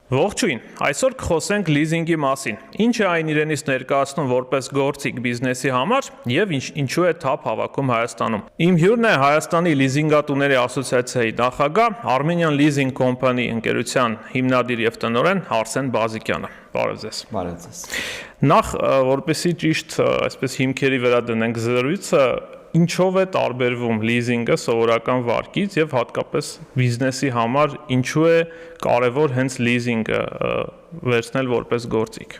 Ողջույն, այսօր կխոսենք լիզինգի մասին, ինչ է այն իրենից ներկայացնում որպես գործիք բիզնեսի համար և ինչու է թափ հավաքում Հայաստանում։ Իմ հյուրն է Հայաստանի լիզինգատուների ասոցիացիայի նախագահ, Armenian Leasing Company ընկերության հիմնադիր և տնօրեն Արսեն Բազիկյանը։ Բարև ձեզ։ Բարև ձեզ։ Նախ, որպեսզի ճիշտ այսպես հիմքերի վրա դնենք զրույցը, ինչով է տարբերվում լիզինգը սովորական վարկից և հատկապես բիզնեսի համար ինչու է կարևոր հենց լիզինգը վերցնել որպես գործիք։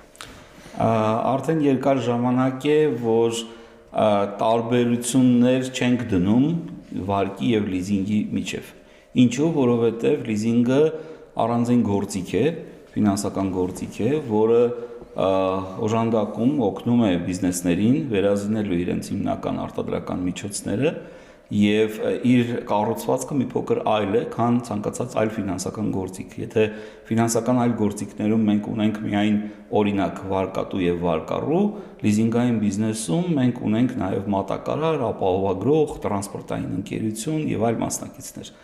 Արդեն երկար ժամանակ է, որ տարբերություններ չենք դնում վարկի և լիզինգի միջև։ Ինչու, որովհետև լիզինգը առանձին գործիք է, ֆինանսական գործիք է, որը օժանդակում օգնում է բիզնեսներին վերազինելու իրենց հիմնական արտադրական միջոցները և իր կառուցվածքը մի փոքր այլ է, քան ցանկացած այլ ֆինանսական գործիք։ Եթե ֆինանսական այլ գործիքներում մենք ունենք միայն օրինակ վարկատու և վարկառու, լիզինգային բիզնեսում մենք ունենք նաև մատակարար, ապահովագրող, տրանսպորտային ընկերություն և այլ մասնակիցներ։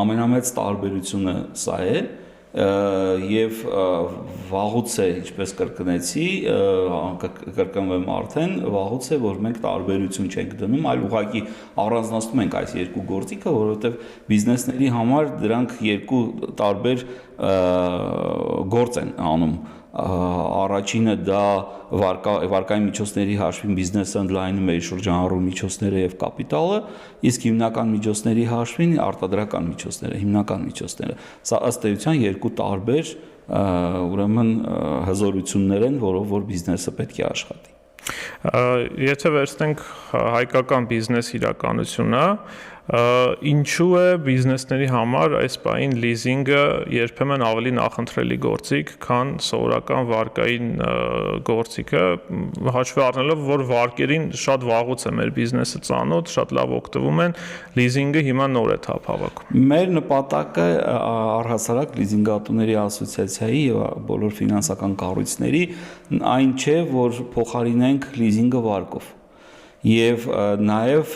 Ամենամեծ տարբերությունը սա է և վաղուց է, ինչպես կրկնեցի, կրկնվեմ արդեն, վաղուց է, որ մենք տարբերություն չենք դնում, այլ ուղղակի առանձնացնում ենք այս երկու գործիքը, որովհետև բիզնեսների համար դրանք երկու տարբեր գործ են անում։ Առաջինը դա վարկային միջոցների հաշվին բիզնեսը ընդլայնում է իր շրջանառու միջոցները և կապիտալը, իսկ հիմնական միջոցների հաշվին արտադրական միջոցները, հիմնական միջոցները։ Սա ըստ էության երկու տարբեր ուրեմն հզորություններ են, որով որ բիզնեսը պետք է աշխատի։ Եթե վերցնենք հայկական բիզնես իրականությունը, ինչու է բիզնեսների համար այս պահին լիզինգը երբեմն ավելի նախընտրելի գործիք, քան սովորական վարկային գործիքը, հաշվի առնելով, որ վարկերին շատ վաղուց է մեր բիզնեսը ծանոթ, շատ լավ օգտվում են, լիզինգը հիմա նոր է թափ հավաքում։ Մեր նպատակը առհասարակ լիզինգատուների ասոցիացիայի և բոլոր ֆինանսական կառույցների այն չէ, որ փոխարինենք լիզինգը վարկով։ Եվ նաև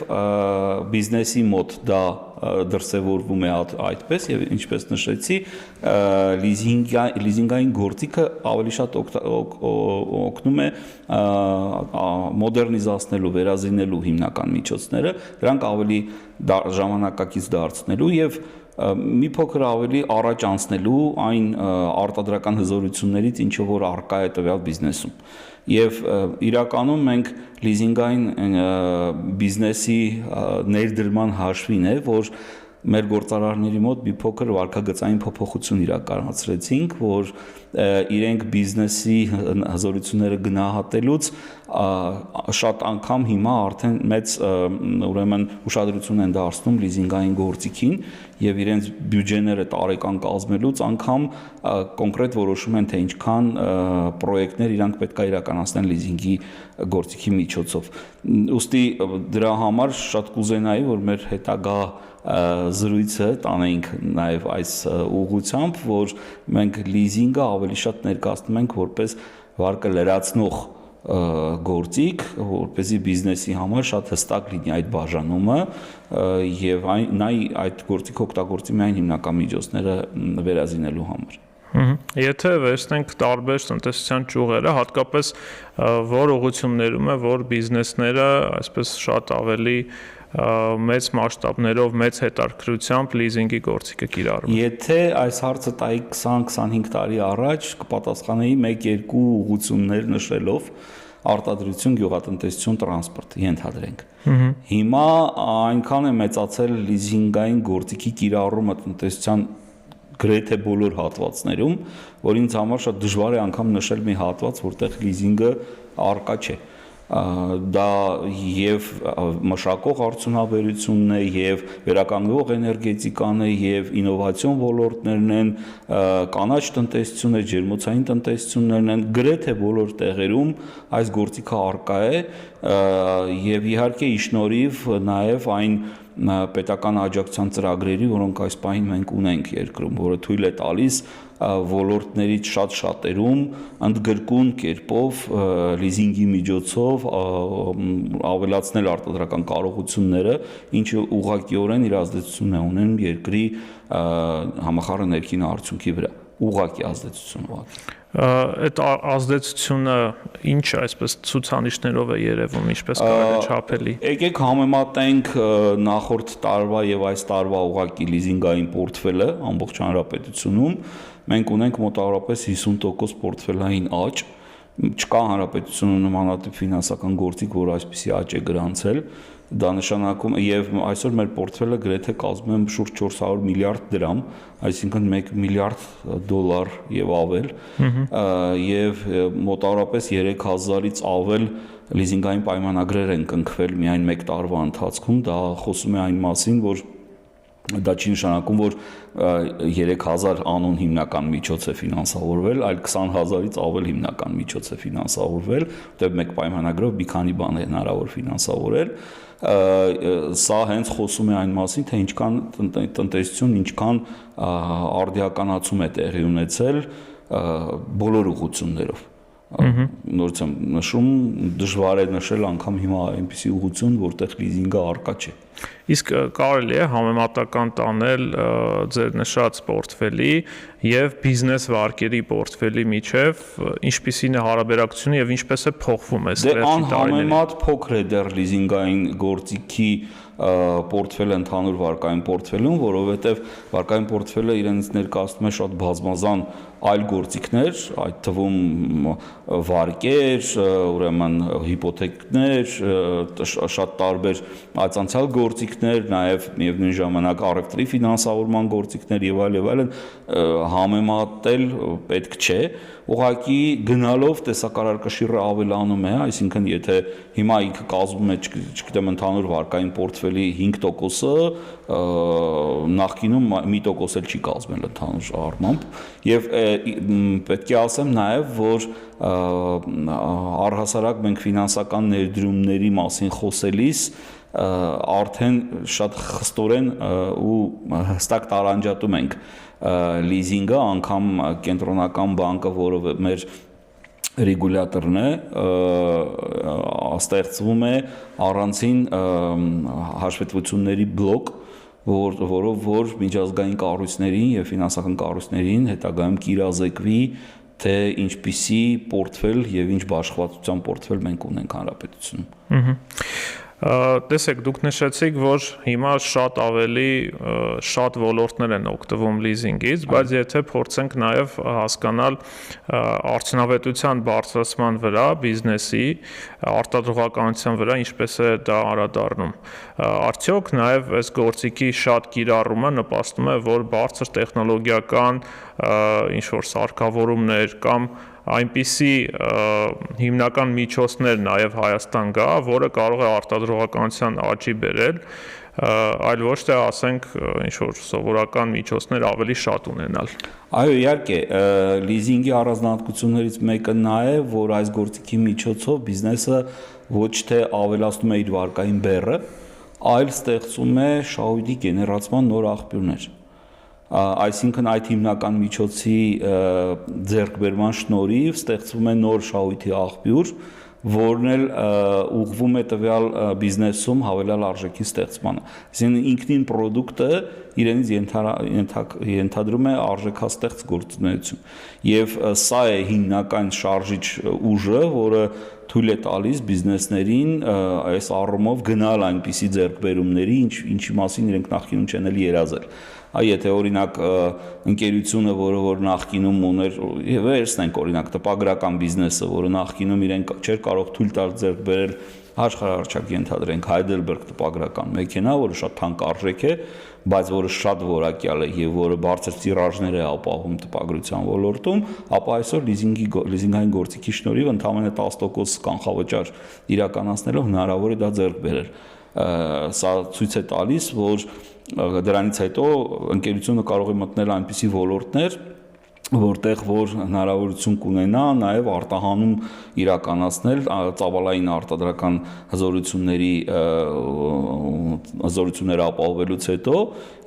բիզնեսի մոտ դա դրսևորվում է այդպես և ինչպես նշեցի, լիզինգային գործիքը ավելի շատ օգնում է մոդեռնիզացնելու, վերազինելու հիմնական միջոցները, դրանք ավելի ժամանակակից դարձնելու և մի փոքր ավելի առաջ անցնելու այն արտադրական հզորություններից, ինչը որ առկա է տվյալ բիզնեսում։ Եվ իրականում մենք լիզինգային բիզնեսի ներդրման հաշվին է, որ մեր գործարարների մոտ մի փոքր վարքագծային փոփոխություն իրականացրեցինք, որ իրենք բիզնեսի հզորությունները գնահատելուց շատ անգամ հիմա արդեն մեծ ուրեմն ուշադրություն են դարձնում լիզինգային գործիքին և իրենց բյուջեները տարեկան կազմելուց անգամ կոնկրետ որոշում են, թե ինչքան պրոյեկտներ իրանք պետք է իրականացնեն լիզինգի գործիքի միջոցով։ Ուստի դրա համար շատ կուզենայի, որ մեր հետագա զրույցը տանենք նաև այս ուղղությամբ, որ մենք լիզինգը ավելի շատ ներկայացնում ենք որպես վարկը լրացնող գործիք, որպեսզի բիզնեսի համար շատ հստակ լինի այդ բաժանումը և նա այդ գործիքը օգտագործի միայն հիմնական միջոցները վերազինելու համար։ Եթե վերցնենք տարբեր տնտեսության ճյուղերը, հատկապես որ ուղղություններում է, որ բիզնեսները այսպես շատ ավելի մեծ մասշտաբներով, մեծ հետաքրքրությամբ լիզինգի գործիքը կիրառում։ Եթե այս հարցը տայի 20-25 տարի առաջ, կպատասխանեի 1-2 ուղղություններ նշելով արտադրություն, գյուղատնտեսություն, տրանսպորտ, ենթադրենք։ Հիմա այնքան է մեծացել լիզինգային գործիքի կիրառումը տնտեսության գրեթե բոլոր հատվածներում, որ ինձ համար շատ դժվար է անգամ նշել մի հատված, որտեղ լիզինգը առկա չէ։ Դա և մշակող արդյունաբերությունն է, և վերականգնվող էներգետիկան է, և ինովացիոն ոլորտներն են, կանաչ տնտեսությունն է, ջերմոցային տնտեսություններն են, գրեթե բոլոր տեղերում այս գործիքը առկա է և իհարկե ի շնորհիվ նաև այն պետական աջակցության ծրագրերի, որոնք այս պահին մենք ունենք երկրում, որը թույլ է տալիս ոլորտներից շատերում ընդգրկուն կերպով լիզինգի միջոցով ավելացնել արտադրական կարողությունները, ինչը ուղղակիորեն իր ազդեցությունն է ունենում երկրի համախառն ներքին արդյունքի վրա։ ուղղակի ազդեցություն ուղղակի։ Այդ ազդեցությունը ինչ այսպես ցուցանիշներով է երևում, ինչպես կարելի է չափելի։ Եկեք համեմատենք նախորդ տարվա եւ այս տարվա ուղղակի լիզինգային պորտֆելը ամբողջ հանրապետությունում։ Մենք ունենք մոտավորապես 50% պորտֆելային աճ։ Չկա հանրապետությունում նմանատիպ ֆինանսական գործիք, որ այսպիսի աճ է գրանցել։ Դա նշանակում է եւ այսօր մեր պորտֆելը գրեթե կազմում է շուրջ 400 միլիարդ դրամ, այսինքն 1 միլիարդ դոլար եւ ավել, եւ մոտավորապես 3000-ից ավել լիզինգային պայմանագրեր են կնքվել միայն 1 տարվա ընթացքում։ Դա խոսում է այն մասին, որ դա չի նշանակում, որ 3000 անուն հիմնական միջոց է ֆինանսավորվել, այլ 20000-ից ավել հիմնական միջոց է ֆինանսավորվել, որտեղ մեկ պայմանագրով մի քանի բան է հնարավոր ֆինանսավորել։ Սա հենց խոսում է այն մասին, թե ինչքան տնտեսություն, ինչքան արդիականացում է տեղի ունեցել բոլոր ուղղություններով։ Նորից եմ նշում, դժվար է նշել անգամ հիմա այնպիսի ուղղություն, որտեղ լիզինգը առկա չէ։ Իսկ կարելի է համեմատական տանել ձեր նշած պորտֆելի եւ բիզնես վարկերի պորտֆելի միջև, ինչպիսին է հարաբերակցությունը եւ ինչպես է փոխվում այս վերջին տարիներին։ Դե անհամեմատ փոքր է դեռ լիզինգային գործիքի պորտֆելը ընդհանուր վարկային պորտֆելում, որովհետև վարկային պորտֆելը իրենից ներկայացնում է շատ բազմազան այլ գործիքներ, այդ թվում վարկեր, ուրեմն հիպոթեկներ, շատ տարբեր ածանցյալ գործիքներ, նաև միևնույն ժամանակ առևտրի ֆինանսավորման գործիքներ եւ այլն, համեմատել պետք չէ։ Ուղղակի գնալով տեսակարարկշիռը ավելանում է, այսինքն եթե հիմա ինքը կազմում է, չգիտեմ, ընդհանուր վարկային պորտֆելի 5%-ը, նախկինում 1% էլ չի կազմել ընդհանուր առմամբ, եւ պետք է ասեմ նաեւ, որ առհասարակ մենք ֆինանսական ներդրումների մասին խոսելիս արդեն շատ խստորեն ու հստակ տարանջատում ենք լիզինգը, անգամ կենտրոնական բանկը, որը մեր ռեգուլյատորն է, ստեղծվում է առանցին հաշվետվությունների բլոկ, որով միջազգային կառույցներին եւ ֆինանսական կառույցներին հետագայում կիրազեկվի, թե ինչպիսի պորտֆել եւ ինչ բաշխվածության պորտֆել մենք ունենք հանրապետությունում։ Տեսեք, դուք նշեցիք, որ հիմա շատ ոլորտներ են օգտվում լիզինգից, բայց եթե փորձենք նաև հասկանալ արդյունավետության բարձրացման վրա բիզնեսի, արտադրողականության վրա ինչպես է դա անդրադառնում, արդյոք նաև այս գործիքի շատ կիրառումը նպաստում է, որ բարձր տեխնոլոգիական ինչ-որ սարքավորումներ կամ այնպիսի հիմնական միջոցներ նաև Հայաստան գա, որը կարող է արտադրողականության աճի բերել, այլ ոչ թե ասենք ինչ-որ սովորական միջոցներ ավելի շատ ունենալ։ Այո, իհարկե, լիզինգի առանձնահատկություններից մեկը նա է, որ այս գործիքի միջոցով բիզնեսը ոչ թե ավելացնում է իր վարկային բեռը, այլ ստեղծում է շահույթի գեներացման նոր աղբյուրներ։ Այսինքն այդ հիմնական միջոցի ձեռքբերման շնորհիվ ստեղծվում է նոր շահույթի աղբյուր, որն էլ ուղղվում է տվյալ բիզնեսում հավելյալ արժեքի ստեղծմանը։ Այսինքն ինքնին պրոդուկտը իրենից ենթադրում է արժեքաստեղծ գործունեություն։ Եվ սա է հիմնական շարժիչ ուժը, որը թույլ է տալիս բիզնեսներին այս առումով գնալ այնպիսի ձեռքբերումների, ինչի մասին իրենք նախկինում չեն էլ երազել։ Եթե օրինակ ընկերությունը, որ նախկինում ուներ, եւ վերցնենք օրինակ տպագրական բիզնեսը, որը նախկինում իրեն չէր կարող թույլ տալ ձեռք բերել աշխարհահռչակ ենթադրենք Heidelberg տպագրական մեքենա, որը շատ թանկ արժեք է, բայց որը շատ որակյալ է եւ որը բարձր տիրաժներ է ապահովում տպագրության ոլորտում, ապա այսօր լիզինգային գործիքի շնորհիվ ընդամենը 10% կանխավճար իրականացնելով հնարավոր է դա ձեռք բերել։ Սա ցույց է տալիս, որ դրանից հետո ընկերությունը կարող է մտնել այնպիսի ոլորտներ, որտեղ որ հնարավորություն կունենա նաև արտահանում իրականացնել ծավալային արտադրական հզորությունները ապահովելուց հետո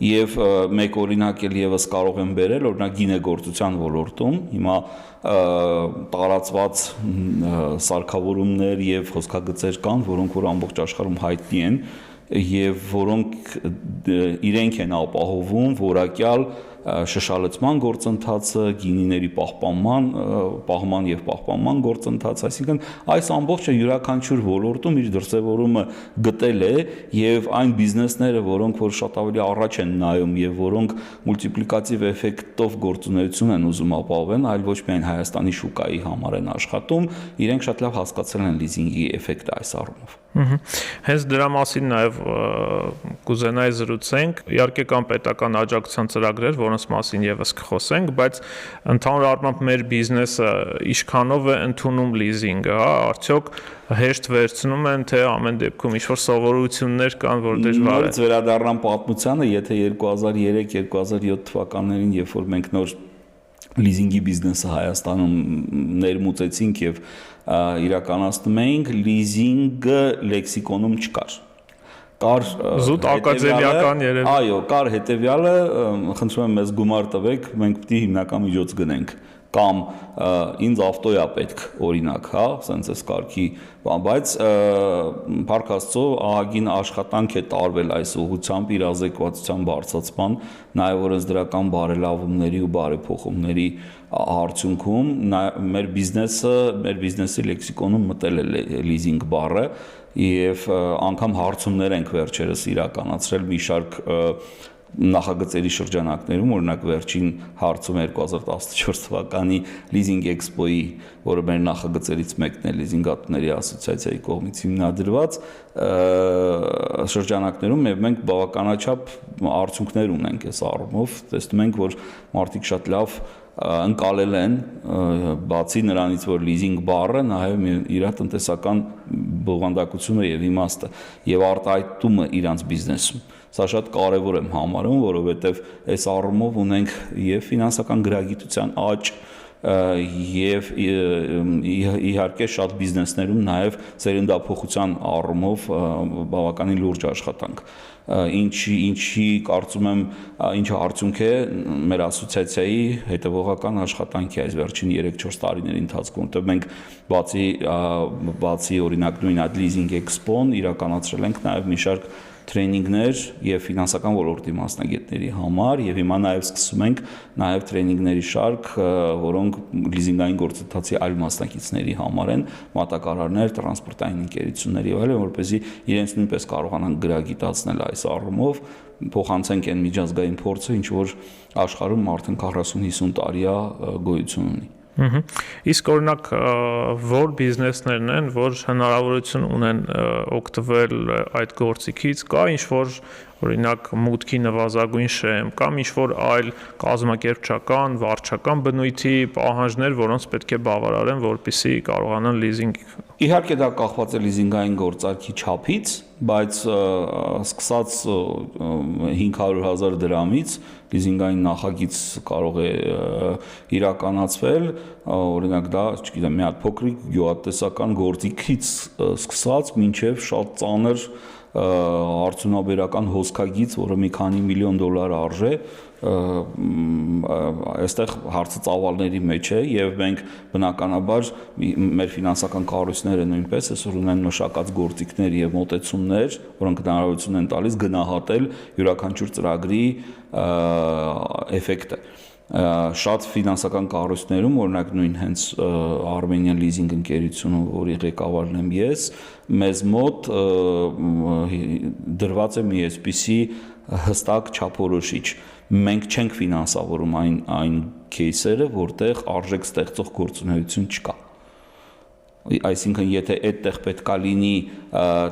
եւ մեկ օրինակ էլ եւս կարող եմ բերել, օրինակ գինեգործության ոլորտում հիմա տարածված սարքավորումներ եւ հոսքագծեր կան, որոնք որ ամբողջ աշխարհում հայտնի են եւ որոնք իրենք են ապահովում որակյալ շշալցման գործընթացը, գինիների պահման եւ պահպանման գործընթացը, այսինքն այս ամբողջը յուրաքանչյուր ոլորտում իր դրսևորումը գտել է եւ այն բիզնեսները, որոնք որ շատ ավելի առաջ են նայում եւ որոնք մուլտիպլիկատիվ էֆեկտով գործունեություն են ուզում ապահովեն, այլ ոչ միայն Հայաստանի շուկայի համար են աշխատում, իրենք շատ լավ հասկացել են լիզինգի էֆեկտը այս առումով։ Հենց դրա մասին նաև կուզենայի զրուցենք։ Իհարկե կան պետական աջակցության ծրագրեր, որոնց մասին եւս կխոսենք, բայց ընդհանուր առմամբ մեր բիզնեսը ինչքանով է ընդունում լիզինգը, հա, արդյոք հեշտ վերցնում են, թե ամեն դեպքում ինչ-որ սովորություններ կան, որ դժվար է։ Նորից վերադառնամ պատմությանը, եթե 2003-2007 թվականներին, երբ որ մենք նոր լիզինգի բիզնեսը Հայաստանում ներմուծեցինք եւ իրականացնում էինք, լիզինգը լեքսիկոնում չկար։ Կար զուտ ակադեմիական երևի։ Այո, կար հետեւյալը, խնդրում եմ մեզ գումար տվեք, մենք պետք է հիմնական միջոց գնենք, կամ ինձ ավտոյա պետք, օրինակ, հա, ասենց էս կարգի, բայց փառք Աստծո ահագին աշխատանք է տարվել այս ուղղությամբ իր ազեկվածության բարձրացման, նաև որոնց դրական բարելավումների ու բարեփոխումների արդյունքում մեր բիզնեսի լեքսիկոնում մտել է լիզինգ բառը եւ անգամ հարցումներ ենք վերջերս իրականացրել մի շարք նախագծերի շրջանակներում, օրինակ վերջին հարցում 2014 թվականի Leasing Expo-ի, որը մեր նախագծերից մեկն է լիզինգատուների ասոցիացիայի կողմից հիմնադրված, շրջանակներում մենք բավականաչափ արդյունքներ ունենք այս առումով, տեսնում ենք, որ մարդիկ շատ լավ ընկալել են, բացի նրանից, որ լիզինգ բառը նաև իր տնտեսական բովանդակությունը եւ իմաստը եւ արտահայտումը իրանց բիզնեսում։ Սա շատ կարևոր եմ համարում, որովհետև այս առումով ունենք եւ ֆինանսական գրագիտության աճ եւ իհարկե շատ բիզնեսներում նաեւ սերնդափոխության առումով բավականին լուրջ աշխատանք։ Ինչի կարծում եմ, ինչը արդյունք է մեր ասոցիացիայի հետևողական աշխատանքի այս վերջին 3-4 տարիների ընթացքում, որտեղ մենք բացի օրինակ նույն այդ Leasing Expo-ն իրականացրել ենք նաեւ մի շարք տրեյնինգներ եւ ֆինանսական ոլորտի մասնագետների համար եւ հիմա նաեւ սկսում ենք նաեւ տրեյնինգների շարք, որոնք լիզինգային գործընթացի այլ մասնակիցների համար են, մատակարարներ, տրանսպորտային ընկերություններ եւ այլն, որպեսզի իրենց նույնպես կարողանան գրագիտացնել այս առումով, փոխանցենք այն միջազգային փորձը, ինչ որ աշխարհում արդեն 40-50 տարի է գոյություն ունի։ Իսկ օրինակ որ բիզնեսներն են, որ հնարավորություն ունեն օգտվել այդ գործիքից, կա ինչ-որ օրինակ մուտքի նվազագույն շեմ կամ ինչ-որ այլ կազմակերպչական, վարչական բնույթի պահանջներ, որոնց պետք է բավարարեն, որպեսզի կարողանան լիզինգ։ Իհարկե դա կախված է լիզինգային գործարքի չափից, բայց սկսած 500,000 դրամից լիզինգային նախագիծ կարող է իրականացվել, օրինակ դա, չգիտեմ, մի հատ փոքրիկ գյուղատնտեսական գործիքից սկսած մինչև շատ ծանր արդյունաբերական հոսքագիծ, որը մի քանի միլիոն դոլար արժե, այստեղ հարցը ծավալների մեջ է եւ մենք բնականաբար մեր ֆինանսական կառույցները նույնպես այսօր ունեն մշակած գործիքներ եւ մոտեցումներ, որոնք հնարավորություն են տալիս գնահատել յուրաքանչյուր ծրագրի էֆեկտը։ Շատ ֆինանսական կառույցներում, օրինակ նույն հենց Armenian Leasing ընկերությունը, որի ղեկավարն եմ ես, մեզ մոտ դրված է մի այսպիսի հստակ չափորոշիչ։ Մենք չենք ֆինանսավորում այն кейսերը, որտեղ արժեք ստեղծող գործունեություն չկա։ Այսինքն եթե այդտեղ պետքա լինի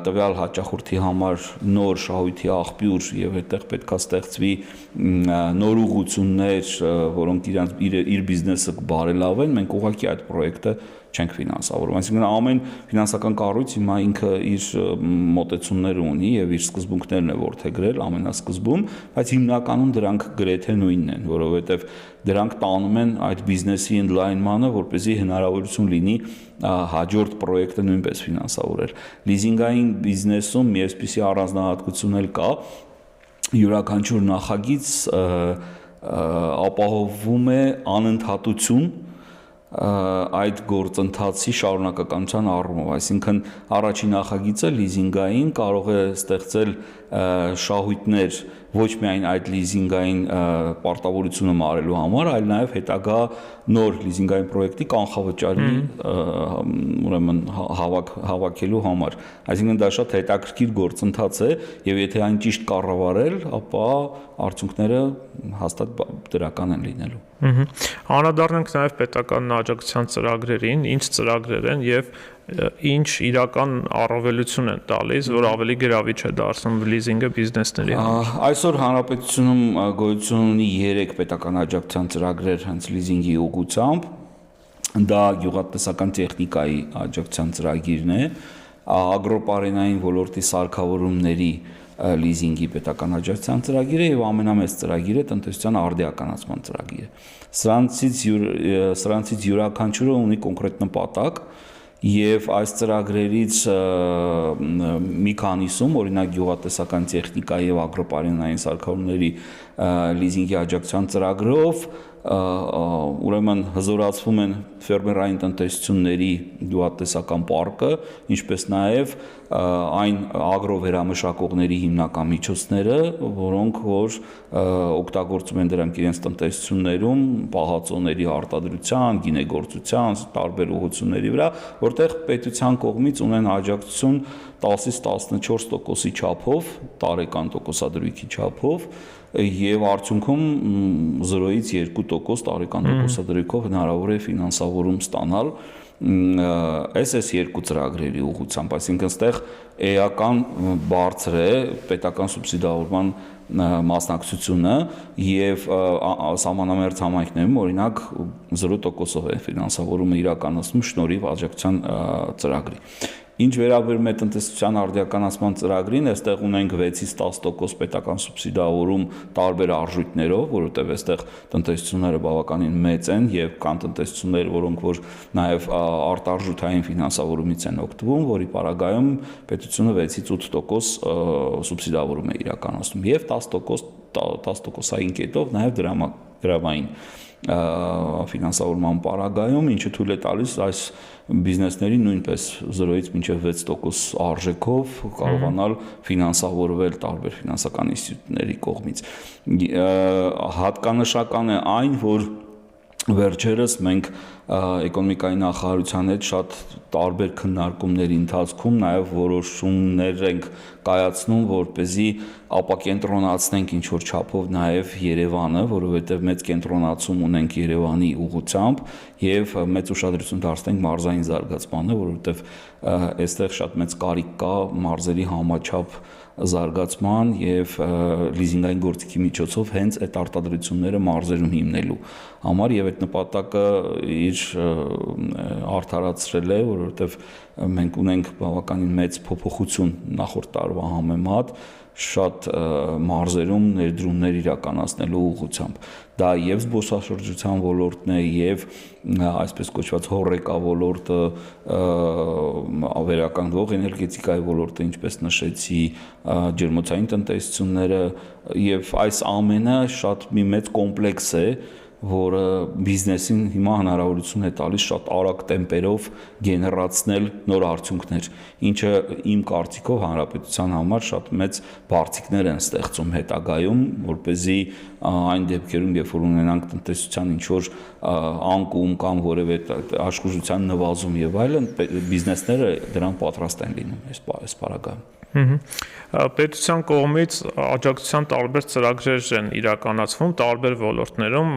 տվյալ հաճախորդի համար նոր շահույթի աղբյուր եւ այդտեղ պետքա ստեղծվի նոր ուղղություններ, որոնք իր բիզնեսը բարելավեն, մենք ուղղակի այդ պրոյեկտը չենք ֆինանսավորում։ Այսինքն ամեն ֆինանսական կառույց հիմա ինքը իր մոտեցումները ունի եւ իր սկզբունքներն է որդեգրել ամենասկզբում, բայց հիմնականում դրանք գրեթե նույնն են, որովհետեւ դրանք տանում են այդ բիզնեսի ընդլայնմանը, որպեսզի հնարավորություն լինի հաջորդ պրոյեկտը նույնպես ֆինանսավորել։ Լիզինգային բիզնեսում մի այսպիսի առանձնահատկություն էլ կա, յուրաքանչյուր նախագիծ ապահովում է անընդհատություն այդ գործընթացի շարունակականության առումով, այսինքն առաջին նախագիծը լիզինգային կարող է ստեղծել շահույթներ ոչ միայն այդ լիզինգային պարտավորությունը մարելու համար, այլ նաև հետագա նոր լիզինգային պրոյեկտի կանխավճարի ուրեմն հավաքելու համար։ Այսինքն դա շատ հետաքրքիր գործընթաց է, եւ եթե այն ճիշտ կառավարել, ապա արդյունքները հաստատ դրական են լինելու։ Անդրադառնանք նաև պետական աջակցության ծրագրերին, ինչ ծրագրեր են եւ ինչ իրական առավելություն են տալիս, որ ավելի գրավիչ է դարձնում լիզինգը բիզնեսների համար։ Այսօր հանրապետությունում գոյություն ունի 3 պետական աջակցության ծրագրեր հենց լիզինգի ուղղությամբ։ Դա գյուղատնտեսական տեխնիկայի աջակցության ծրագիրն է, ագրոպարենային ոլորտի սարքավորումների լիզինգի պետական աջակցության ծրագիրը եւ ամենամեծ ծրագիրը տնտեսության արդիականացման ծրագիրը։ Սրանցից յուրաքանչյուրը ունի կոնկրետ նպատակ եւ այս ծրագրերից մի քանիսում, օրինակ գյուղատնտեսական տեխնիկայի եւ ագրոպարենային սարքավորումների լիզինգի աջակցության ծրագրով ուրեմն հզորացվում են ֆերմերային տնտեսությունների գյուղատնտեսական պարկը, ինչպես նաև այն ագրովերամշակողների հիմնական միջոցները, որոնք որ օգտագործում են դրանք իրենց տնտեսություններում պահածոների արտադրության, գինեգործության, տարբեր ուղղությունների վրա, որտեղ պետության կողմից ունեն աջակցություն 10-ից 14%-ի չափով, տարեկան տոկոսադրույքի չափով եւ արդյունքում 0-ից 2% տարեկան տոկոսադրույքով հնարավոր է ֆինանսավորում ստանալ այս երկու ծրագրերի ուղղությամբ, այսինքն այստեղ էական բարձր է պետական սուբսիդավորման մասնակցությունը եւ սահմանամերձ համայնքներում օրինակ 0%-ով է ֆինանսավորումը իրականացնում շնորհիվ աջակցության ծրագրի։ Ինչ վերաբերում է տնտեսության արդիականացման ծրագրին, այստեղ ունենք 6-ից 10% պետական սուբսիդավորում տարբեր արժույթներով, որովհետև այստեղ տնտեսությունները բավականին մեծ են եւ կան տնտեսություններ, որոնք որ նաեւ արտարժութային ֆինանսավորումից են օգտվում, որի պարագայում պետությունը 6-ից 8% սուբսիդավորում է իրականացնում եւ 10%-ային կետով նաեւ դրամային ֆինանսավորման պարագայում, ինչը թույլ է տալիս այս բիզնեսներին նույնպես 0-ից մինչև 6% արժեքով կարողանալ ֆինանսավորվել տարբեր ֆինանսական ինստիտուտների կողմից։ Հատկանշական է այն, որ վերջերս մենք էկոնոմիկայի նախարարության հետ շատ տարբեր քննարկումների ընթացքում նաև որոշումներ ենք կայացնում, որպեսզի ապակենտրոնացնենք ինչ որ չափով նաև Երևանը, որովհետև մեծ կենտրոնացում ունենք Երևանի ուղղությամբ եւ մեծ ուշադրություն դարձնենք մարզային զարգացմանը, որովհետև այստեղ շատ մեծ կարիք կա մարզերի համաչափ զարգացման եւ լիզինգային գործիքի միջոցով հենց այդ արտադրությունները մարզերում հիմնելու համար եւ այդ նպատակը իր արդարացրել է, որովհետեւ մենք ունենք բավականին մեծ փոփոխություն նախորդ տարվա համեմատ շատ մարզերում ներդրումներ իրականացնելու ուղղությամբ։ Դա եւ զբոսաշրջության ոլորտն է եւ այսպես կոչված հոռեկա ոլորտը, վերականգնվող էներգետիկայի ոլորտը, ինչպես նշեցի, ջերմոցային տնտեսությունները եւ այս ամենը շատ մի մեծ կոմպլեքս է, որը բիզնեսին հիմա հնարավորություն է տալիս շատ արագ տեմպերով գեներացնել նոր արդյունքներ, ինչը իմ կարծիքով հանրապետության համար շատ մեծ բարձիկներ են ստեղծում հետագայում, որպեսզի այն դեպքերում, երբ որ ունենանք տնտեսության ինչ որ անկում կամ որևէ աշխուժության նվազում եւ այլն, բիզնեսները դրան պատրաստ են լինում այս պարագայում։ Պետության կողմից աջակցության տարբեր ծրագրեր են իրականացվում տարբեր ոլորտներում,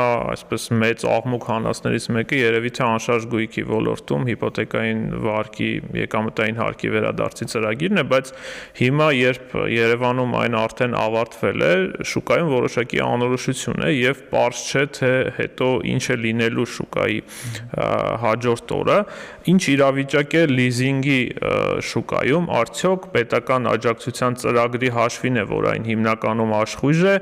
այսպես մեծ աղմուկ հանածներից մեկը երևի թե անշարժ գույքի ոլորտում հիպոթեկային վարկի եկամտային հարկի վերադարձի ծրագիրն է, բայց հիմա երբ Երևանում այն արդեն ավարտվել է, շուկայում որոշակի անորոշություն է եւ պարզ չէ թե հետո ինչ է լինելու շուկայի հաջորդ օրը, ինչ իրավիճակ է լիզինգի շուկայում, արդյոք պետական աջակցության ծրագրի հաշվին է, որ այն հիմնականում աշխույժ է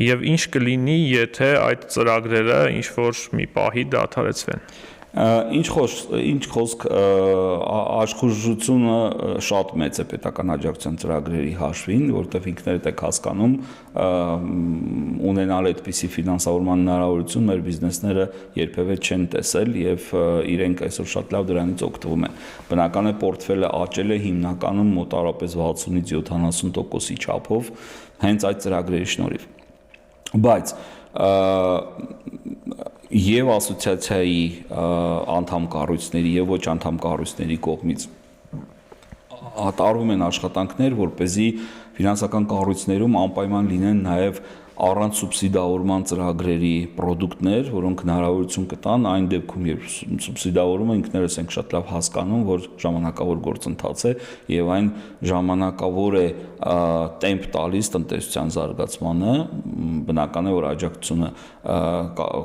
եւ ինչ կլինի, եթե այդ ծրագրերը ինչ որ մի պահի դադարեցվեն։ Ինչ խոսք աշխուժությունը շատ մեծ է պետական աջակցության ծրագրերի հաշվին, որտեղ ինքներդ եք հասկանում ունենալ այդպիսի ֆինանսավորման հնարավորություն մեր բիզնեսները երբևէ չեն տեսել եւ իրենք այսօր շատ լավ դրանից օգտվում են։ Բնական է պորտֆելը աճել է հիմնականում մոտավորապես 60-ից 70%-ի չափով հենց այդ ծրագրերի շնորհիվ։ Բայց եւ ասոցիացիայի անդամ կառույցների եւ ոչ անդամ կառույցների կողմից տարվում են աշխատանքներ, որպեսզի ֆինանսական կառույցներում անպայման լինեն նաեւ առանց սուբսիդավորման ծրագրերի պրոդուկտներ, որոնք հնարավորություն կտան այն դեպքում, երբ սուբսիդավորումը ինքներս ենք շատ լավ հասկանում, որ ժամանակավոր գործընթաց է եւ այն ժամանակավոր է տեմպ տալիս տնտեսության զարգացմանը, բնական է, որ աջակցությունը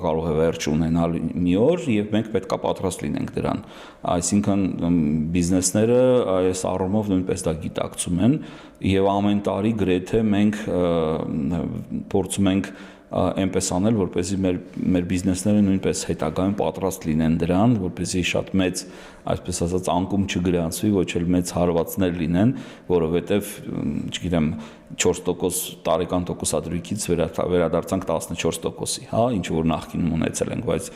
կարող է վերջ ունենալ մի օր եւ մենք պետքա պատրաստ լինենք դրան։ Այսինքն բիզնեսները այս առումով նույնպես դա գիտակցում են եւ ամեն տարի գրեթե մենք փորձում ենք այնպես անել, որպեսզի մեր բիզնեսները նույնպես հետագայում պատրաստ լինեն դրան, որպեսզի շատ մեծ, այսպես ասած, անկում չգրանցվի, ոչ էլ մեծ հարվածներ լինեն, որովհետև, չգիտեմ, 4% տարեկան տոկոսադրույքից վերադարձանք 14%-ի, հա, ինչ որ նախկինում ունեցել ենք, բայց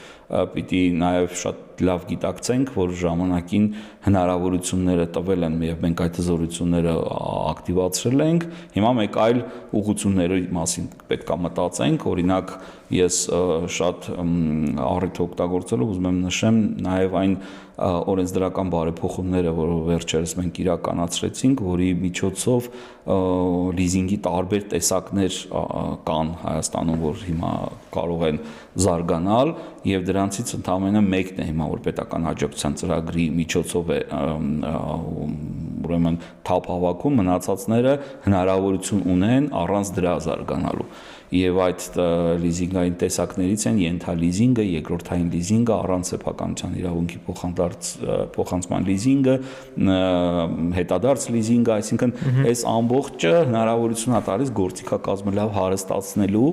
պիտի նաև շատ լավ գիտակցենք, որ ժամանակին հնարավորությունները տվել են եւ մենք այդ հզորությունները ակտիվացրել ենք։ Հիմա մեկ այլ ուղղությունների մասին պետք է մտածենք, օրինակ ես շատ առիթ օգտագործելով ուզում եմ նշեմ նաև այն օրենսդրական բարեփոխումները, որը վերջերս մենք իրականացրեցինք, որի միջոցով լիզինգի տարբեր տեսակներ կան Հայաստանում, որ հիմա կարող են զարգանալ եւ դրանցից ընդամենը մեկն է հիմա որ պետական աջակցության ծրագրի միջոցով է ուրեմն թափ հավաքում, մնացածները հնարավորություն ունեն առանց դրա զարգանալու եւ այդ լիզինգային տեսակներից են ենթալիզինգը, երկրորդային լիզինգը, առանց սեփականության իրավունքի փոխանցման լիզինգը, հետադարձ լիզինգը, այսինքն այս ամբողջը հնարավորություն է տալիս գործիքակազմը լավ հարստացնելու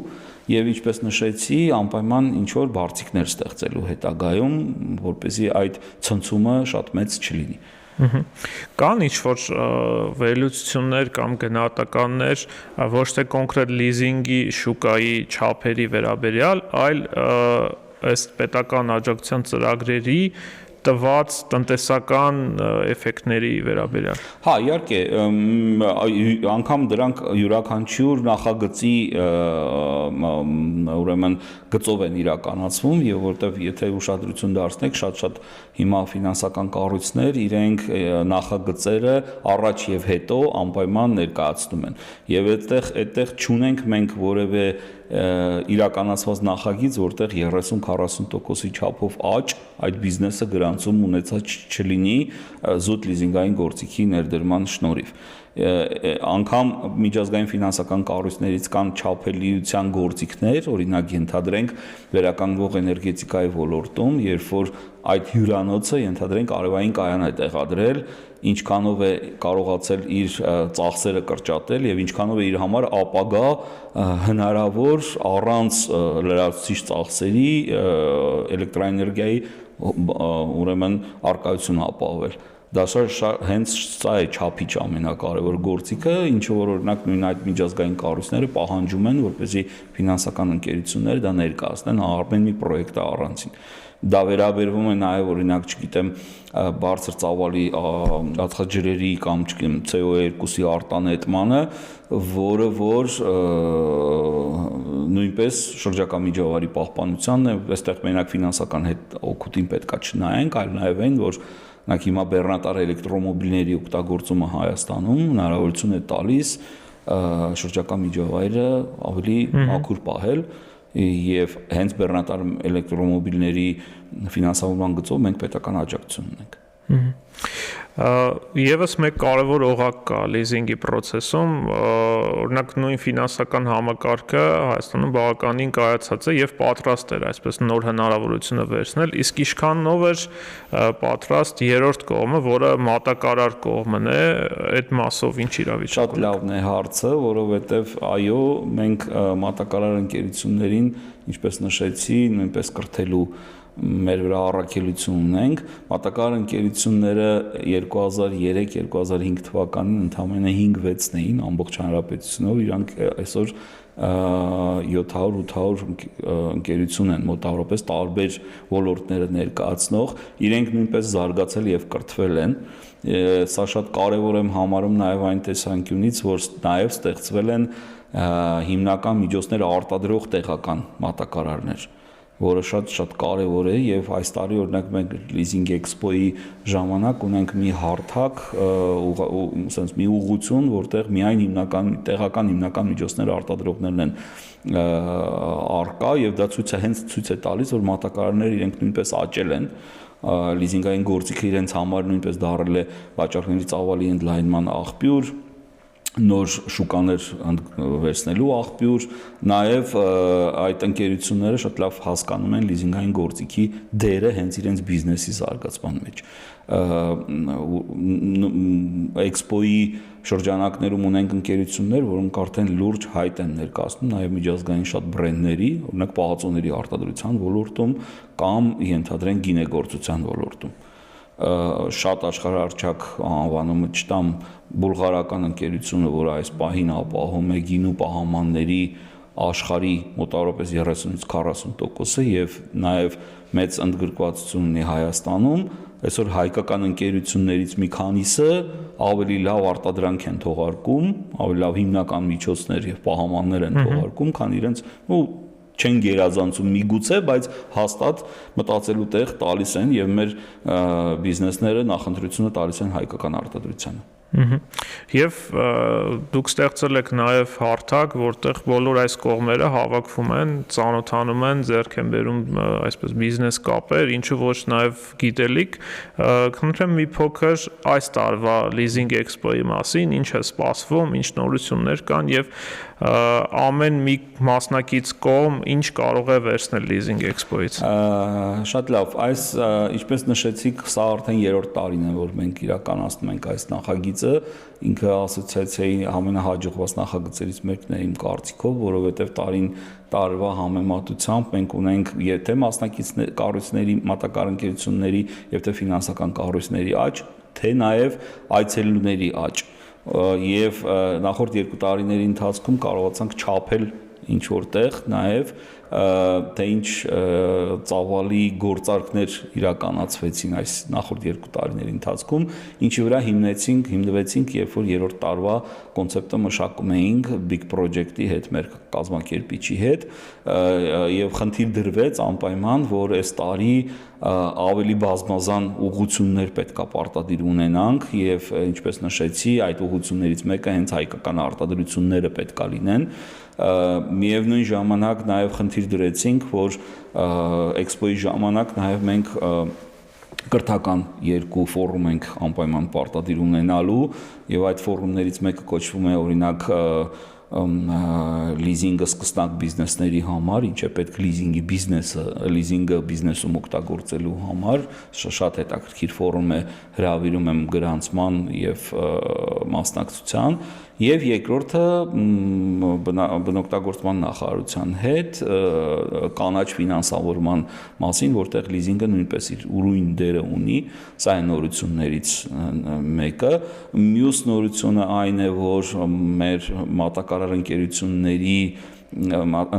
եւ ինչպես նշեցի, անպայման ինչ որ բարձիկներ ստեղծելու հետագայում, որպեսզի այդ ցնցումը շատ մեծ չլինի։ Կան ինչ-որ վերլուծություններ կամ գնահատականներ ոչ թե կոնկրետ լիզինգի շուկայի չափերի վերաբերյալ, այլ այս պետական աջակցության ծրագրերի տված տնտեսական էֆեկտների վերաբերյալ։ Հա, իհարկե, անգամ դրանք յուրաքանչյուր նախագծի ուրեմն գծով են իրականացվում եւ որտեվ եթե ուշադրություն դարձնեք, շատ հիմա ֆինանսական կառույցներ իրենք նախագծերը առաջ եւ հետո անպայման ներկայացնում են։ Եվ այդտեղ չունենք մենք որևէ իրականացված նախագիծ, որտեղ 30-40%-ի չափով աճ այդ բիզնեսը գրանցում ունեցած չլինի զուտ լիզինգային գործիքի ներդրման շնորհիվ։ Անգամ միջազգային ֆինանսական կառույցներից կան չափելիության գործիքներ, օրինակ ենթադրենք վերականգնվող էներգետիկայի ոլորտում, երբ որ այդ հյուրանոցը ենթադրենք արևային կայան է տեղադրել, ինչքանով է կարողացել իր ծախսերը կրճատել եւ ինչքանով է իր համար ապագա հնարավոր առանց լրացուցիչ ծախսերի էլեկտրաէներգիայի ուրեմն արկայություն ապահովել։ Դա հենց սա է չափիչ ամենակարևոր գործիքը, ինչը որ օրինակ նույն այդ միջազգային կառույցները պահանջում են, որպեսզի ֆինանսական ընկերությունները դա ներկայացնեն ամեն մի պրոյեկտը առանցին։ Դա վերաբերվում է նաև օրինակ, չգիտեմ, բարձր ծավալի ածխաջրերի կամ չգիտեմ CO2-ի արտանետմանը, որը որ նույնպես շրջակա միջավայրի պահպանությանն է, այստեղ մենակ ֆինանսական հետ օգուտին պետքա չնայենք, այլ նաև այն, որ Նախ հիմա բեռնատար էլեկտրոմոբիլների օգտագործումը Հայաստանում հնարավորություն է տալիս շրջակա միջավայրը ավելի մաքուր պահել եւ հենց բեռնատար էլեկտրոմոբիլների ֆինանսավորման գծով մենք պետական աջակցություն ունենք։ Եվս մեկ կարևոր օղակ կա լիզինգի process-ում, օրինակ նույն ֆինանսական համակարգը Հայաստանում բավականին կայացած է եւ պատրաստ էր այսպես նոր հնարավորությունը վերցնել, իսկ ինչքանով էր պատրաստ երրորդ կողմը, որը մատակարար կողմն է, այդ մասով ինչ իրավիճակ։ Շատ լավն է հարցը, որովհետեւ այո, մենք մատակարար ընկերություններին, ինչպես նշեցի, նույնպես կրթելու մեր վրա առաքելություն ունենք, մատակարար ընկերությունները 2003-2005 թվականին ընդամենը 5-6-ն էին ամբողջ հանրապետությունով, իրանք այսօր 700-800 ընկերություն են մոտավորապես տարբեր ոլորտները ներկայացնող, իրենք նույնպես զարգացել եւ կրթվել են։ Սա շատ կարևոր եմ համարում նաեւ այն տեսանկյունից, որ նաեւ ստեղծվել են հիմնական միջոցներ արտադրող տեղական մատակարարներ, որը շատ կարևոր է եւ այս տարի օրինակ մենք Leasing Expo-ի ժամանակ ունենք մի հարթակ, ասենց մի ուղղություն, որտեղ միայն տեղական հիմնական միջոցներ արտադրողներն են արկա եւ դա հենց ցույց է տալիս, որ մատակարարները իրենք նույնպես աճել են, լիզինգային գործիքը իրենց համար նույնպես դարել է վաճառքների ծավալի ընդլայնման աղբյուր, նոր շուկաներ վերցնելու աղբյուր, նաև այդ ընկերությունները շատ լավ հասկանում են լիզինգային գործիքի դերը հենց իրենց բիզնեսի զարգացման մեջ։ Էքսպոյի շրջանակներում ունենք ընկերություններ, որոնք արդեն լուրջ հայտ են ներկայացնում նաև միջազգային շատ բրենդների, օրինակ պահածոների արտադրության ոլորտում կամ ենթադրենք գինեգործության ոլորտում։ Շատ աշխարհարչակ անվանումը չտամ բուլղարական ընկերությունը, որը այս պահին ապահովում է գինու պահամանների աշխարհի մոտավորապես 30-40%-ը եւ նաեւ մեծ ընդգրկվածություն ունի Հայաստանում, այսօր հայկական ընկերություններից մի քանիսը ավելի լավ արտադրանք են թողարկում, ավելի լավ հիմնական միջոցներ եւ պահամաններ են թողարկում, քան իրենց չեն գերազանցում միգուցե, բայց հաստատ մտածելու տեղ տալիս են եւ մեր բիզնեսները նախընտրությունը տալիս են հայկական արտադրությանը։ Եվ դուք ստեղծել եք նաև հարթակ, որտեղ բոլոր այս կողմերը հավաքվում են, ծանոթանում են, ձեռք են բերում այսպես բիզնես կապեր, ինչու ոչ նաև գիտելիք։ Խնդրեմ մի փոքր այս տարվա Leasing Expo-ի մասին, ինչ է սպասվում, ինչ նորություններ կան եւ ամեն մի մասնակից կողմ ինչ կարող է վերցնել Leasing Expo-ից։ Շատ լավ, այս ինչպես նշեցիք, սա արդեն 3-րդ տարին է, որ մենք իրականացնում ենք այս նախագիծը, ինքը ասոցիացիայի ամենահաջողված նախագծերից մեկն է իմ կարծիքով, որովհետև տարվա համեմատությամբ մենք ունենք եթե մասնակիցների կառույցների, մատակարար ընկերությունների եւ թե ֆինանսական կառույցների աճ, թե նաեւ այցելուների աճ։ Եվ նախորդ 2 տարիների ընթացքում կարողացանք չափել ինչ որտեղ նաև թե ինչ ծավալի գործարքներ իրականացվեցին այս նախորդ 2 տարիների ընթացքում, ինչի վրա հիմնվեցինք, երբ որ 3-րդ տարվա կոնցեպտը մշակում էինք Big Project-ի հետ, մեր կազմակերպիչի հետ, եւ խնդիր դրվեց անպայման, որ այս տարի ավելի բազմազան ուղղություններ պետքա պարտադիր ունենանք եւ ինչպես նշեցի, այդ ուղղություններից մեկը հենց հայկական արտադրությունները պետքա լինեն։ Միևնույն ժամանակ նաև խնդիր դրեցինք, որ էքսպոյի ժամանակ նաև մենք կրթական 2 ֆորում ենք անպայման պարտադիր ունենալու եւ այդ ֆորումներից մեկը կոչվում է օրինակ լիզինգը սկսնակ բիզնեսների համար, ինչ է պետք լիզինգը բիզնեսում օգտագործելու համար, շատ հետաքրքիր ֆորում է, հրավիրում եմ գրանցման եւ մասնակցության, եւ երկրորդը բնօգտագործման նախարարության հետ կանաչ ֆինանսավորման մասին, որտեղ լիզինգը նույնպես իր ուրույն դերը ունի, սա է նորություններից մեկը։ Մյուս նորությունը այն է, որ մեր մատակարար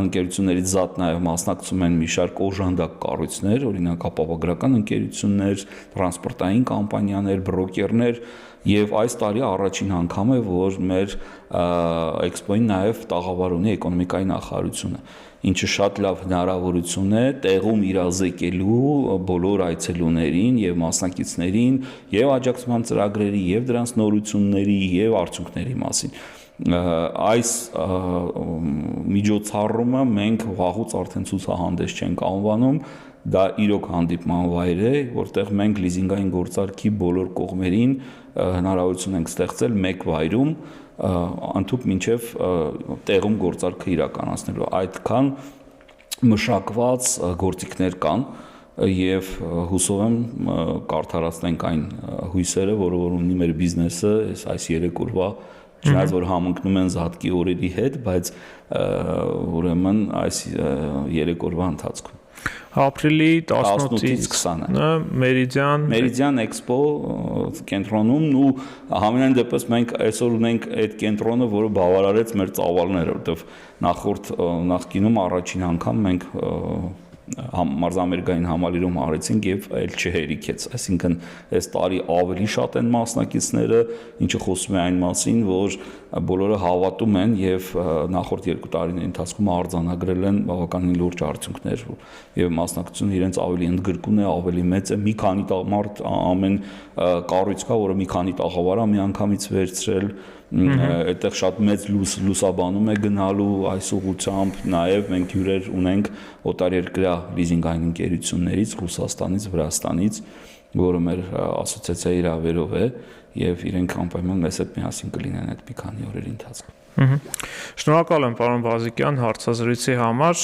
ընկերություններից զատ նաև մասնակցում են մի շարք օժանդակ կառույցներ, օրինակ ապահովագրական ընկերություններ, տրանսպորտային կամպանիաներ, բրոկերներ, եւ այս տարի առաջին անգամ է, որ մեր էքսպոյին նաև տաղավար ունի էկոնոմիկայի նախարարությունը, ինչը շատ լավ հնարավորություն է տեղում իրազեկելու բոլոր այցելուներին եւ մասնակիցներին եւ աջակցման ծրագրերի եւ դրանց նորությունների եւ արդյունքների մասին։ Այս միջոցառումը մենք վաղուց արդեն ցուցահանդես չենք անվանում, դա իրոք հանդիպման վայր է, որտեղ մենք լիզինգային գործարքի բոլոր կողմերին հնարավորություն ենք ստեղծել մեկ վայրում, ընդհանուր մինչև տեղում գործարքը իրականացնելու։ Այդքան մշակված գործիքներ կան եւ հուսով եմ կարդարացնենք այն հույսերը, որը որ ունի մեր բիզնեսը այս 3 օրվա չնայած որ համընկնում են զատկի օրերի հետ, բայց ուրեմն այս 3 օրվա ընթացքում։ Ապրիլի 18-ից 18-ից 20-ը Meridian Expo կենտրոնում ու համենայն դեպս մենք այսօր ունենք այդ կենտրոնը, որը բավարարեց մեր ծավալները, որովհետև նախկինում առաջին անգամ մենք մարզամերգային համալիրում արեցինք եւ այլ չհերիքեց, այսինքն այս տարի ավելի շատ են մասնակիցները, ինչը խոսում է այն մասին, որ բոլորը հավատում են եւ նախորդ 2 տարիների ընթացքում արձանագրել են բավականին լուրջ արդյունքներ եւ մասնակցությունը իրենց ավելի ընդգրկուն է, ավելի մեծ է, մի քանի մարդ ամեն կառույց կա, որը մի քանի տաղավար է միանգամից վերցրել, այդտեղ շատ մեծ լուսաբանում է գնալու այս ուղղությամբ, նաև մենք հյուրեր ունենք օտարերկրյա լիզինգային ընկերություններից, Ռուսաստանից, Վրաստանից, որը մեր ասոցիացիայի հրավերով է եւ իրենք անպայման մեզ հետ միասին կլինեն այդ մի քանի օրերի ընթացքում։ Շնորհակալ եմ պարոն Բազիկյան հարցազրույցի համար։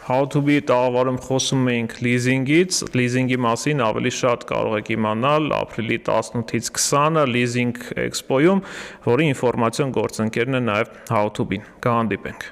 How to be տաղավարում խոսում էինք լիզինգից, լիզինգի մասին ավելի շատ կարող եք իմանալ ապրիլի 18-ից 20-ը Leasing Expo-ում, որի ինֆորմացիոն գործընկերն է նաև How to be-ն։ Կհանդիպենք։